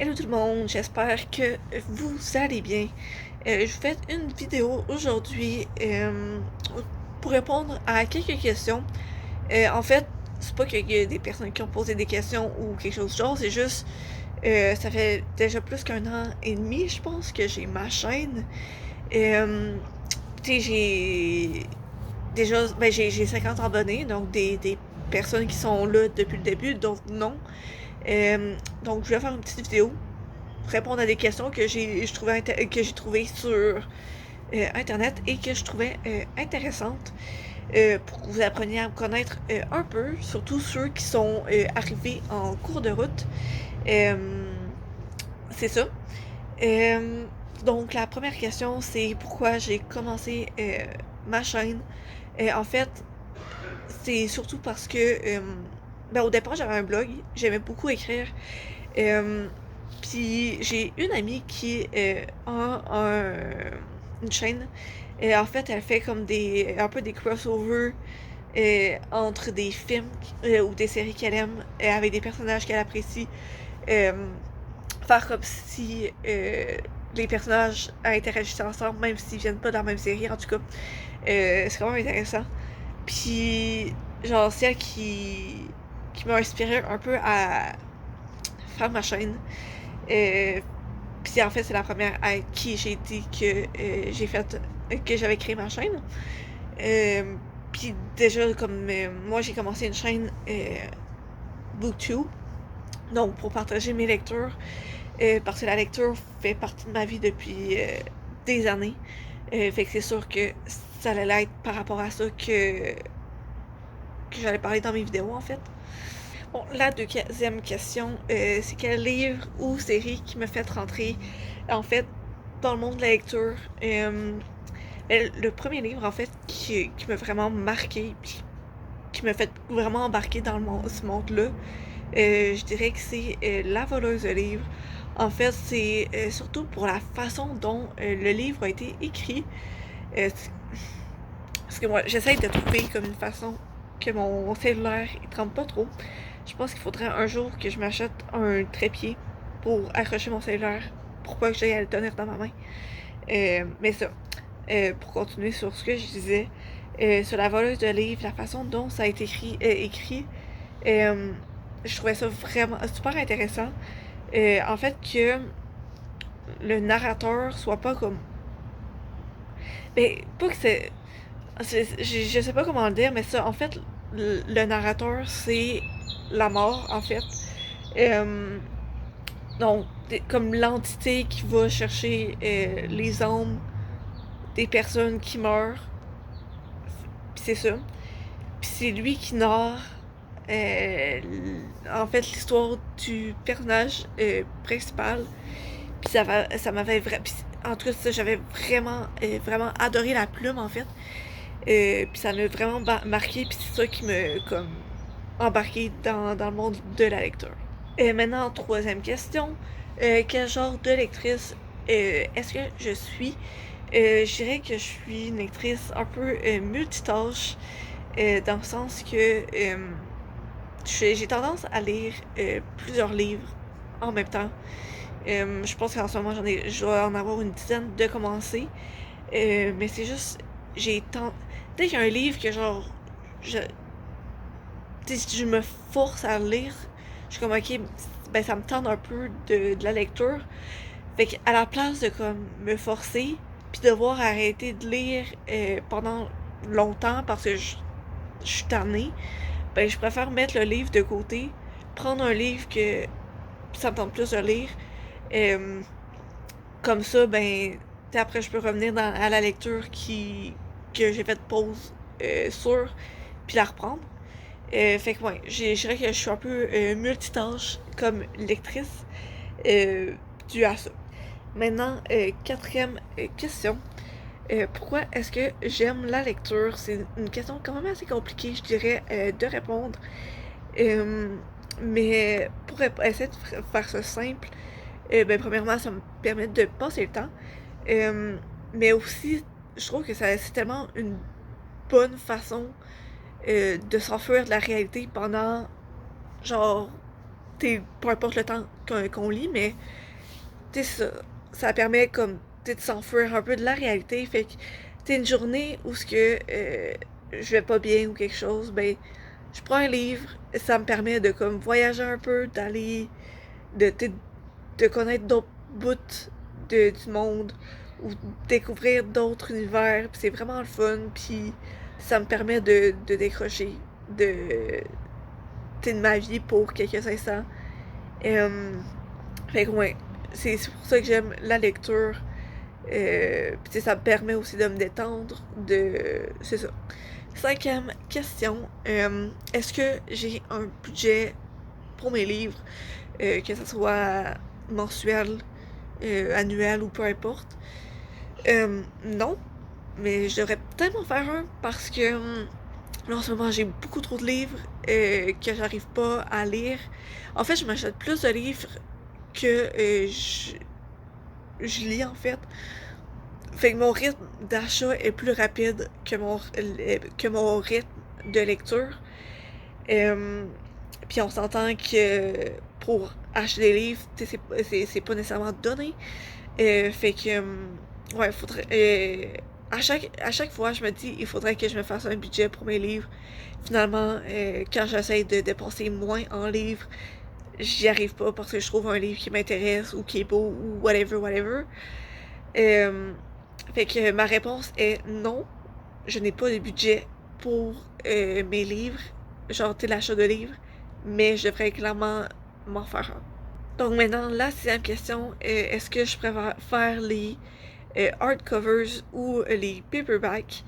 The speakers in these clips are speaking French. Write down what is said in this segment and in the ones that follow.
Hello tout le monde, j'espère que vous allez bien. Je vous fais une vidéo aujourd'hui pour répondre à quelques questions. En fait, c'est pas qu'il y a des personnes qui ont posé des questions ou quelque chose de genre, c'est juste, ça fait déjà plus qu'un an et demi, je pense, que j'ai ma chaîne. Euh, Tu sais, j'ai déjà, j'ai 50 abonnés, donc des personnes qui sont là depuis le début, d'autres non. Donc, je vais faire une petite vidéo répondre à des questions que j'ai trouvées sur internet et que je trouvais intéressantes pour que vous appreniez à me connaître un peu, surtout ceux qui sont arrivés en cours de route. Euh, c'est ça. Euh, donc la première question, c'est pourquoi j'ai commencé ma chaîne. En fait, c'est surtout parce que au départ j'avais un blog, j'aimais beaucoup écrire. Euh, Puis j'ai une amie qui une chaîne. Et en fait, elle fait comme un peu des crossovers entre des films ou des séries qu'elle aime avec des personnages qu'elle apprécie. Euh, Faire comme si les personnages interagissaient ensemble, même s'ils viennent pas dans la même série, en tout cas. C'est quand même intéressant. Puis, genre, c'est elle qui m'a inspiré un peu à faire ma chaîne. Euh, Puis en fait, c'est la première à qui j'ai dit que j'avais créé ma chaîne. Euh, Puis déjà, comme moi, j'ai commencé une chaîne BookTube, donc pour partager mes lectures, parce que la lecture fait partie de ma vie depuis des années. Fait que c'est sûr que ça allait être par rapport à ça que j'allais parler dans mes vidéos, en fait. Bon, la deuxième question, c'est quel livre ou série qui me fait rentrer, en fait, dans le monde de la lecture. Le premier livre, en fait, qui m'a vraiment marqué, puis qui m'a fait vraiment embarquer dans ce monde-là, je dirais que c'est La voleuse de livres. En fait, c'est surtout pour la façon dont le livre a été écrit. Euh, Parce que moi, j'essaye de trouver comme une façon que mon cellulaire il tremble pas trop. Je pense qu'il faudrait un jour que je m'achète un trépied pour accrocher mon cellulaire pour pas que j'aille à le tenir dans ma main. Mais ça, pour continuer sur ce que je disais, sur la voleuse de livres, la façon dont ça a été écrit, euh, je trouvais ça vraiment super intéressant. En fait, que le narrateur soit pas comme. Mais pas que c'est. Je sais pas comment le dire, mais ça, en fait, le narrateur, c'est la mort, en fait. Euh, donc, comme l'entité qui va chercher les âmes des personnes qui meurent, pis c'est ça. Puis c'est lui qui narre, euh, en fait, l'histoire du personnage principal. Puis ça m'avait vraiment. En tout cas, ça, j'avais vraiment adoré la plume, en fait. Puis ça m'a vraiment marqué, puis c'est ça qui me comme embarqué dans le monde de la lecture. Maintenant, troisième question. Quel genre de lectrice est-ce que je suis? Je dirais que je suis une lectrice un peu multitâche, dans le sens que j'ai tendance à lire plusieurs livres en même temps. Je pense qu'en ce moment, je dois en avoir une dizaine de commencer. Mais c'est juste, j'ai tant. Dès qu'il y a un livre que genre, je, si je me force à le lire, je suis comme ok, ben ça me tente un peu de la lecture. Fait qu'à la place de comme me forcer, puis devoir arrêter de lire pendant longtemps parce que je suis tannée, ben je préfère mettre le livre de côté, prendre un livre que ça me tente plus de lire. Euh, Comme ça, ben, après, je peux revenir à la lecture que j'ai fait pause sur, puis la reprendre. Fait que, ouais, je dirais que je suis un peu multitâche comme lectrice, euh, dû à ça. Maintenant, quatrième question. Pourquoi est-ce que j'aime la lecture? C'est une question quand même assez compliquée, je dirais, de répondre. Euh, mais pour essayer de faire ça simple, ben, premièrement, ça me permet de passer le temps. Euh, mais aussi, je trouve que c'est tellement une bonne façon de s'enfuir de la réalité pendant, genre, peu importe le temps qu'on lit, mais ça permet comme de s'enfuir un peu de la réalité. Fait que une journée où ce que je vais pas bien ou quelque chose, ben je prends un livre, ça me permet de comme voyager un peu, d'aller de, de connaître d'autres bouts du monde ou découvrir d'autres univers, puis c'est vraiment le fun, puis ça me permet de décrocher de, de ma vie pour quelques instants. Fait que ouais, c'est pour ça que j'aime la lecture. Puis ça me permet aussi de me détendre, c'est ça. Cinquième question, est-ce que j'ai un budget pour mes livres, que ce soit mensuel, annuel ou peu importe? Non, mais je devrais peut-être m'en faire un parce que là, en ce moment, j'ai beaucoup trop de livres que j'arrive pas à lire. En fait, je m'achète plus de livres que je lis, en fait. Fait que mon rythme d'achat est plus rapide que mon rythme de lecture. Puis on s'entend que pour acheter des livres, c'est pas nécessairement donné. Fait que, ouais, faudrait. À chaque fois, je me dis, il faudrait que je me fasse un budget pour mes livres. Finalement, quand j'essaie de dépenser moins en livres, j'y arrive pas parce que je trouve un livre qui m'intéresse ou qui est beau ou whatever, whatever. Euh, Fait que ma réponse est non. Je n'ai pas de budget pour mes livres, genre l'achat de livres, mais je devrais clairement m'en faire un. Donc maintenant, la sixième question, est-ce que je préfère faire les hardcovers ou les paperbacks?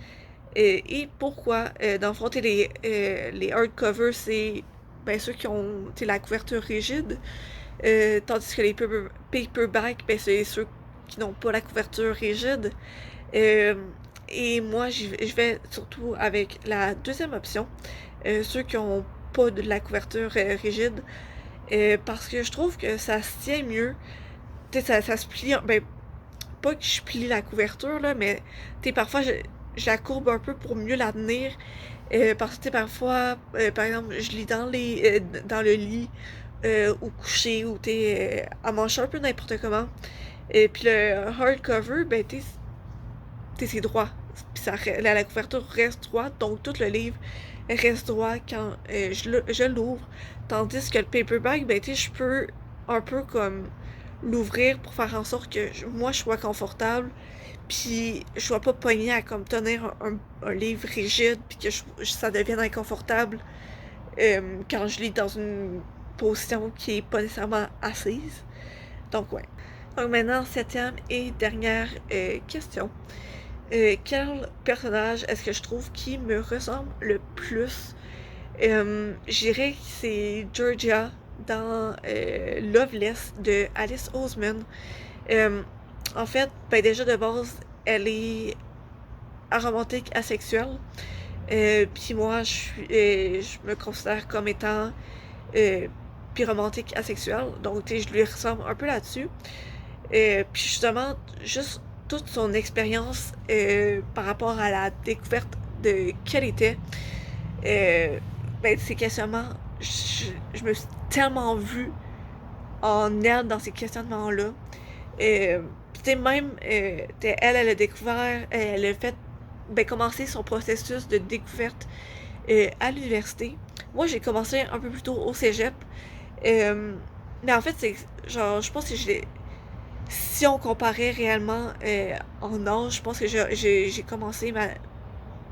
Et pourquoi? Dans le fond, les hardcovers, c'est ben, ceux qui ont la couverture rigide, tandis que les paperbacks, ben, c'est ceux qui n'ont pas la couverture rigide. Euh, et moi, je vais surtout avec la deuxième option, ceux qui n'ont pas de la couverture rigide, parce que je trouve que ça se tient mieux. Tu sais, ça se plie, ben, pas que je plie la couverture, là, mais tu sais, parfois, je la courbe un peu pour mieux la tenir. Parce que, tu sais, parfois, par exemple, je lis dans le lit, ou couché, ou tu sais, à manger un peu n'importe comment. Et puis le hardcover, ben, tu sais, c'est droit. Puis la couverture reste droite, donc tout le livre reste droit quand je l'ouvre. Tandis que le paperback, ben, tu sais, je peux un peu comme l'ouvrir pour faire en sorte que moi je sois confortable, puis je sois pas pognée à comme tenir un livre rigide, puis que ça devienne inconfortable quand je lis dans une position qui est pas nécessairement assise. Donc, ouais. Donc, maintenant, septième et dernière question. Quel personnage est-ce que je trouve qui me ressemble le plus? Je dirais que c'est Georgia dans Loveless de Alice Oseman. Euh, En fait, ben déjà de base, elle est aromantique asexuelle. Puis moi, je me considère comme étant romantique asexuelle. Donc, tu sais, je lui ressemble un peu là-dessus. Puis justement, juste toute son expérience par rapport à la découverte de quelle était, euh, ben, ces questionnements, je me suis tellement vue en elle dans ces questionnements-là. Tu sais, même, elle a découvert, elle a fait, ben, commencé son processus de découverte à l'université. Moi, j'ai commencé un peu plus tôt au cégep. Euh, mais en fait, c'est genre, je pense que si on comparait réellement en âge, je pense que j'ai commencé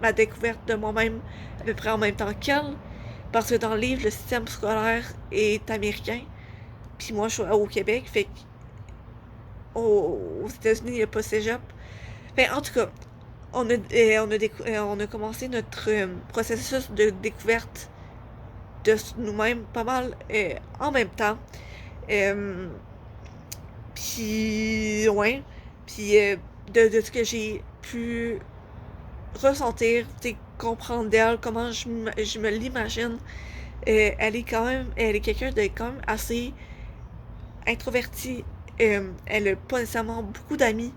ma découverte de moi-même à peu près en même temps qu'elle. Parce que dans le livre, le système scolaire est américain. Puis moi, je suis au Québec. Fait qu'aux États-Unis, il n'y a pas cégep. Fait en tout cas, on a commencé notre processus de découverte de nous-mêmes pas mal en même temps. Euh, Puis, ouais. Puis, de ce que j'ai pu ressentir, comprendre d'elle, comment je me l'imagine, elle est quelqu'un de quand même assez introverti. Elle a pas nécessairement beaucoup d'amis.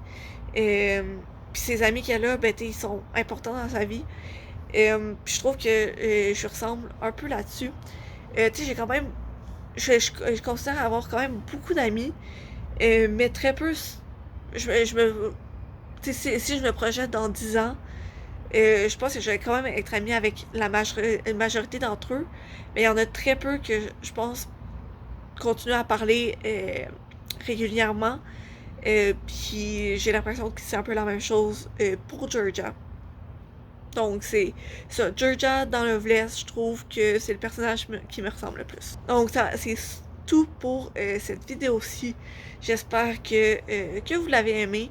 Euh, Puis ses amis qu'elle a, ben, ils sont importants dans sa vie. Puis je trouve que je ressemble un peu là-dessus. Tu sais, j'ai quand même je considère avoir quand même beaucoup d'amis, mais très peu. Je me. Tu sais, si je me projette dans 10 ans, je pense que je vais quand même être amie avec une majorité d'entre eux, mais il y en a très peu que je pense continuer à parler régulièrement. Puis j'ai l'impression que c'est un peu la même chose pour Georgia. Donc c'est ça, Georgia dans Loveless, je trouve que c'est le personnage qui me ressemble le plus. Donc ça, c'est tout pour cette vidéo-ci. J'espère que vous l'avez aimé.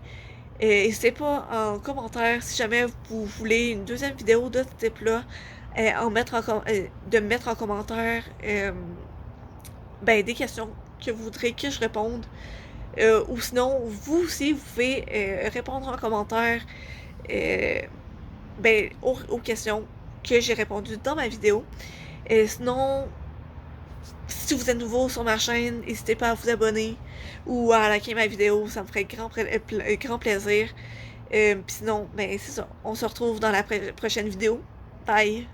N'hésitez pas en commentaire si jamais vous voulez une deuxième vidéo de ce type-là, de me mettre en commentaire des questions que vous voudrez que je réponde. Ou sinon, vous aussi, vous pouvez répondre en commentaire aux questions que j'ai répondues dans ma vidéo. Et sinon, si vous êtes nouveau sur ma chaîne, n'hésitez pas à vous abonner ou à liker ma vidéo, ça me ferait grand plaisir. Puis sinon, c'est ça. On se retrouve dans la prochaine vidéo. Bye!